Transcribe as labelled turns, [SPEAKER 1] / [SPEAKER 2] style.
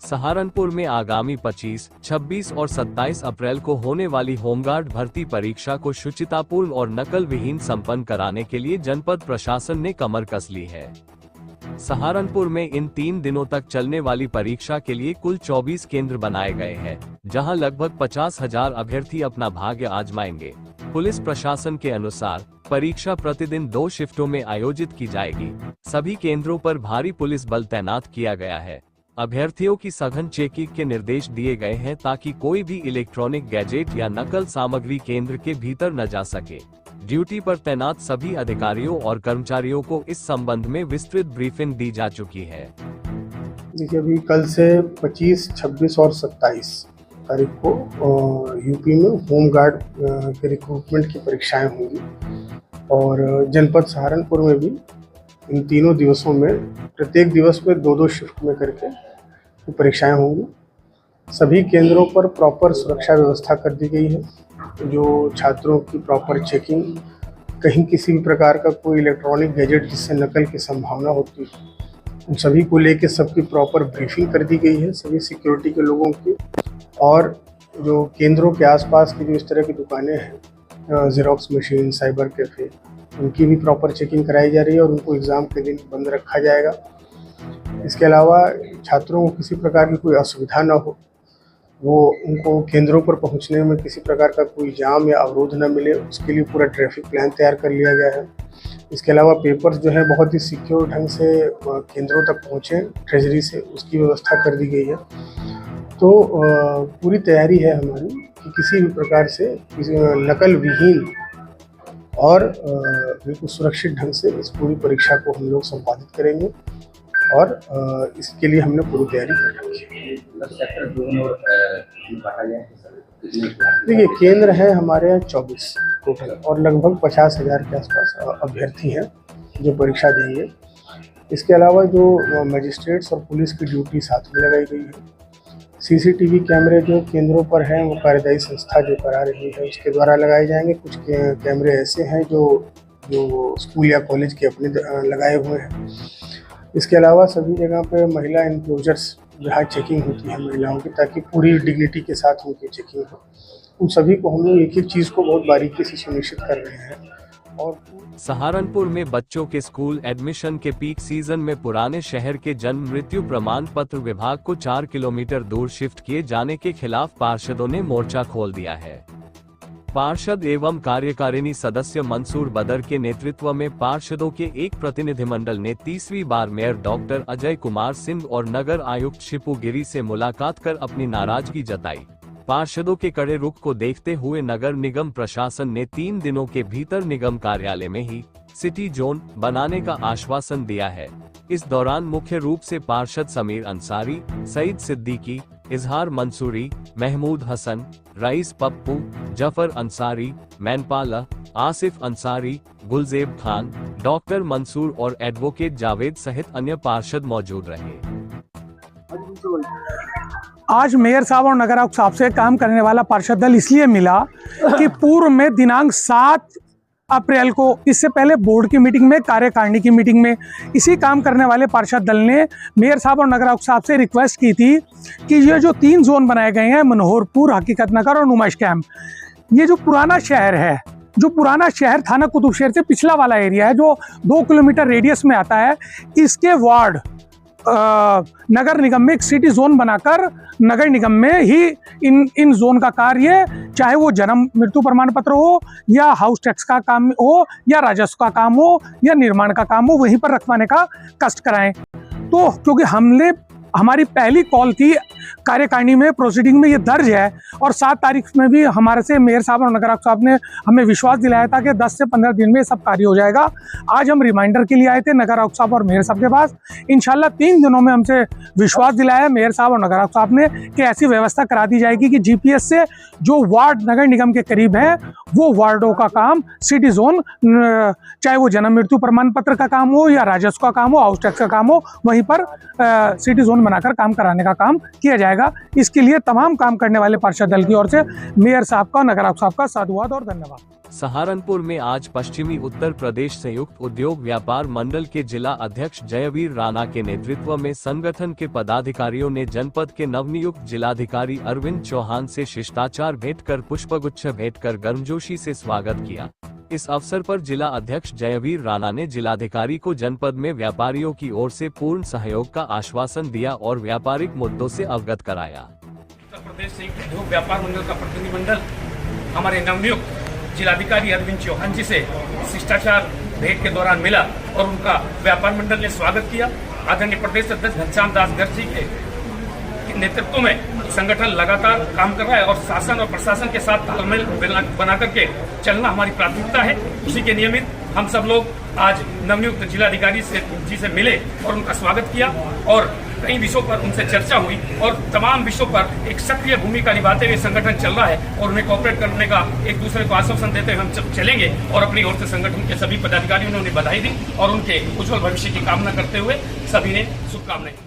[SPEAKER 1] सहारनपुर में आगामी 25, 26 और 27 अप्रैल को होने वाली होमगार्ड भर्ती परीक्षा को शुचितापूर्ण और नकल विहीन संपन्न कराने के लिए जनपद प्रशासन ने कमर कस ली है। सहारनपुर में इन 3 दिनों तक चलने वाली परीक्षा के लिए कुल 24 केंद्र बनाए गए हैं, जहां लगभग 50,000 अभ्यर्थी अपना भाग्य आजमाएंगे। पुलिस प्रशासन के अनुसार परीक्षा प्रतिदिन 2 शिफ्टों में आयोजित की जाएगी। सभी केंद्रों पर भारी पुलिस बल तैनात किया गया है। अभ्यर्थियों की सघन चेकिंग के निर्देश दिए गए हैं ताकि कोई भी इलेक्ट्रॉनिक गैजेट या नकल सामग्री केंद्र के भीतर न जा सके। ड्यूटी पर तैनात सभी अधिकारियों और कर्मचारियों को इस संबंध में विस्तृत ब्रीफिंग दी जा चुकी है।
[SPEAKER 2] देखिए, अभी कल से 25, 26 और 27 तारीख को यूपी में होमगार्ड के रिक्रूटमेंट की परीक्षाएं होंगी और जनपद सहारनपुर में भी इन तीनों दिवसों में प्रत्येक दिवस में 2-2 शिफ्ट में करके परीक्षाएं होंगी। सभी केंद्रों पर प्रॉपर सुरक्षा व्यवस्था कर दी गई है। जो छात्रों की प्रॉपर चेकिंग, कहीं किसी भी प्रकार का कोई इलेक्ट्रॉनिक गैजेट जिससे नकल की संभावना होती है, उन सभी को लेके सबकी प्रॉपर ब्रीफिंग कर दी गई है, सभी सिक्योरिटी के लोगों की। और जो केंद्रों के आसपास की जो इस तरह की दुकानें हैं, ज़ेरॉक्स मशीन, साइबर कैफ़े, उनकी भी प्रॉपर चेकिंग कराई जा रही है और उनको एग्ज़ाम के दिन बंद रखा जाएगा। इसके अलावा छात्रों को किसी प्रकार की कोई असुविधा न हो, वो उनको केंद्रों पर पहुंचने में किसी प्रकार का कोई जाम या अवरोध न मिले, उसके लिए पूरा ट्रैफिक प्लान तैयार कर लिया गया है। इसके अलावा पेपर्स जो है बहुत ही सिक्योर ढंग से केंद्रों तक पहुँचें ट्रेजरी से, उसकी व्यवस्था कर दी गई है। तो पूरी तैयारी है हमारी कि किसी भी प्रकार से नकल विहीन और बिल्कुल सुरक्षित ढंग से इस पूरी परीक्षा को हम लोग संपादित करेंगे और इसके लिए हमने पूरी तैयारी कर रखी है। देखिए, केंद्र है हमारे यहाँ 24 टोटल और लगभग 50,000 के आसपास अभ्यर्थी हैं जो परीक्षा देंगे। इसके अलावा जो मजिस्ट्रेट्स और पुलिस की ड्यूटी साथ में लगाई गई है। सीसीटीवी कैमरे जो केंद्रों पर हैं वो कार्यदायी संस्था जो करा रही है उसके द्वारा लगाए जाएंगे। कुछ कैमरे ऐसे हैं जो स्कूल या कॉलेज के अपने लगाए हुए हैं। इसके अलावा सभी जगह पे महिला इनक्लोजर्स जहाँ चेकिंग होती है महिलाओं की, ताकि पूरी डिग्निटी के साथ उनकी चेकिंग हो, उन सभी को हम लोग एक-एक चीज़ को बहुत बारीकी से सुनिश्चित कर रहे हैं। और
[SPEAKER 1] सहारनपुर में बच्चों के स्कूल एडमिशन के पीक सीजन में पुराने शहर के जन्म मृत्यु प्रमाण पत्र विभाग को 4 किलोमीटर दूर शिफ्ट किए जाने के खिलाफ पार्षदों ने मोर्चा खोल दिया है। पार्षद एवं कार्यकारिणी सदस्य मंसूर बदर के नेतृत्व में पार्षदों के एक प्रतिनिधिमंडल ने 30वीं बार मेयर डॉक्टर अजय कुमार सिंह और नगर आयुक्त शिपू गिरी से मुलाकात कर अपनी नाराजगी जताई। पार्षदों के कड़े रुख को देखते हुए नगर निगम प्रशासन ने 3 दिनों के भीतर निगम कार्यालय में ही सिटी जोन बनाने का आश्वासन दिया है। इस दौरान मुख्य रूप से पार्षद समीर अंसारी, सईद सिद्दीकी, इजहार मंसूरी, महमूद हसन, रईस पप्पू, जफर अंसारी, मैनपाला, आसिफ अंसारी, गुलजेब खान, डॉक्टर मंसूर और एडवोकेट जावेद सहित अन्य पार्षद मौजूद रहे।
[SPEAKER 3] आज मेयर साहब और नगर आयुक्त साहब से काम करने वाला पार्षद दल इसलिए मिला कि पूर्व में दिनांक 7 अप्रैल को, इससे पहले बोर्ड की मीटिंग में, कार्यकारिणी की मीटिंग में, इसी काम करने वाले पार्षद दल ने मेयर साहब और नगर आयुक्त साहब से रिक्वेस्ट की थी कि ये जो 3 जोन बनाए गए हैं, मनोहरपुर, हकीकत नगर और नुमाइश कैंप, ये जो पुराना शहर है, जो पुराना शहर थाना कुतुबशहर से पिछला वाला एरिया है जो 2 किलोमीटर रेडियस में आता है, इसके वार्ड नगर निगम में एक सिटी जोन बनाकर नगर निगम में ही इन जोन का कार्य, चाहे वो जन्म मृत्यु प्रमाण पत्र हो या हाउस टैक्स का काम हो या राजस्व का काम हो या निर्माण का काम हो, वहीं पर रखवाने का कष्ट कराएं। तो क्योंकि हमारी पहली कॉल थी, कार्यकारिणी में प्रोसीडिंग में ये दर्ज है और 7 तारीख में भी हमारे से मेयर साहब और नगर आयुक्त साहब ने हमें विश्वास दिलाया था कि 10 से 15 दिन में सब कार्य हो जाएगा। आज हम रिमाइंडर के लिए आए थे नगर आयुक्त साहब और मेयर साहब के पास। इंशाल्लाह 3 दिनों में हमसे विश्वास दिलाया मेयर साहब और नगर आयुक्त साहब ने कि ऐसी व्यवस्था करा दी जाएगी कि जीपीएस से जो वार्ड नगर निगम के करीब है वो वार्डों का काम सिटी जोन, चाहे वो जन्म मृत्यु प्रमाण पत्र का काम हो या राजस्व का काम हो, हाउस टैक्स का काम हो, वहीं पर सिटी जोन बनाकर काम कराने का काम किया जाएगा। इसके लिए तमाम काम करने वाले पार्षद दल की ओर से मेयर साहब का, नगर आयुक्त साहब का साधुवाद और धन्यवाद।
[SPEAKER 1] सहारनपुर में आज पश्चिमी उत्तर प्रदेश संयुक्त उद्योग व्यापार मंडल के जिला अध्यक्ष जयवीर राणा के नेतृत्व में संगठन के पदाधिकारियों ने जनपद के नवनियुक्त जिलाधिकारी अरविंद चौहान से शिष्टाचार भेंट कर पुष्पगुच्छ भेंट कर गर्मजोशी से स्वागत किया। इस अवसर पर जिला अध्यक्ष जयवीर राणा ने जिलाधिकारी को जनपद में व्यापारियों की ओर से पूर्ण सहयोग का आश्वासन दिया और व्यापारिक मुद्दों से अवगत कराया।
[SPEAKER 4] उत्तर प्रदेश संयुक्त उद्योग व्यापार मंडल का प्रतिनिधिमंडल हमारे नवनियुक्त जिलाधिकारी अरविंद चौहान जी से शिष्टाचार भेंट के दौरान मिला और उनका व्यापार मंडल ने स्वागत किया। आदरणीय प्रदेश अध्यक्ष घनश्याम दास गर्ग जी के नेतृत्व में संगठन लगातार काम कर रहा है और शासन और प्रशासन के साथ तालमेल बना करके चलना हमारी प्राथमिकता है। उसी के नियमित हम सब लोग आज नवनियुक्त जिलाधिकारी जी से मिले और उनका स्वागत किया और कई विषयों पर उनसे चर्चा हुई और तमाम विषयों पर एक सक्रिय भूमिका निभाते हुए संगठन चल रहा है और उन्हें कोऑपरेट करने का एक दूसरे को आश्वासन देते हुए हम चलेंगे और अपनी ओर से संगठन के सभी पदाधिकारियों ने उन्हें बधाई दी और उनके उज्जवल भविष्य की कामना करते हुए सभी ने शुभकामनाएं।